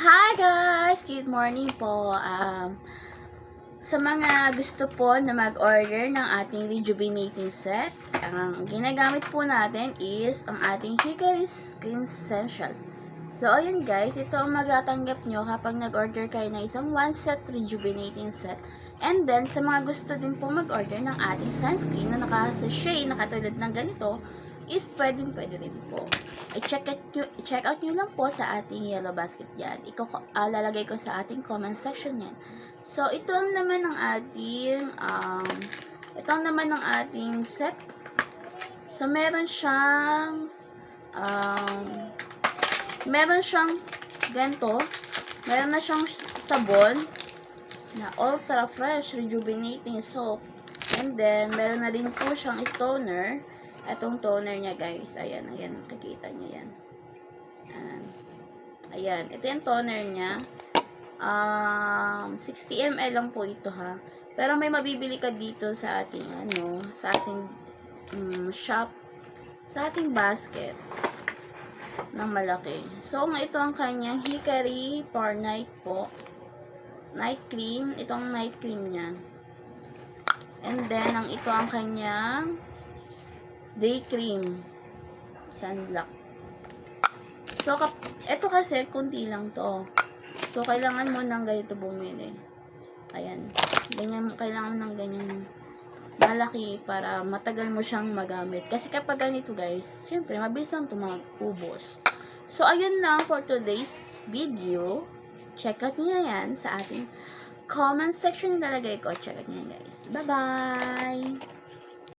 Hi guys! Good morning po. Sa mga gusto po na mag-order ng ating rejuvenating set, ang ginagamit po natin is ang ating Hickory Skin Essential. So, ayun guys, ito ang magatanggap nyo kapag nag-order kayo ng isang one set rejuvenating set. And then, sa mga gusto din po mag-order ng ating sunscreen na naka-sachet na katulad ng ganito, is pwede rin po. I-check out nyo lang po sa ating yellow basket yan. Lalagay ko sa ating comment section yan. So, ito ang naman ng ating set. So, meron siyang ganito. Meron na siyang sabon na ultra fresh rejuvenating soap. And then, meron na din po siyang toner. Itong toner niya guys, ayan, nakikita niyo yan. Ayan, ito yung toner niya. 60 ml lang po ito ha. Pero may mabibili ka dito sa ating shop, sa ating basket ng malaki. So, ito ang kanyang Hickory for night po. Night cream, itong night cream niya. And then, ito ang kanyang day cream sunblock. So, ito kasi kunti lang to. So, kailangan mo ng ganito bumili. Ayan. Kailangan ng ganyang malaki para matagal mo siyang magamit. Kasi kapag ganito guys, syempre, mabilis lang ito mag-ubos. So, ayun lang for today's video. Check out nyo yan sa ating comment section na nalagay ko. Check out nyo yan guys. Bye-bye!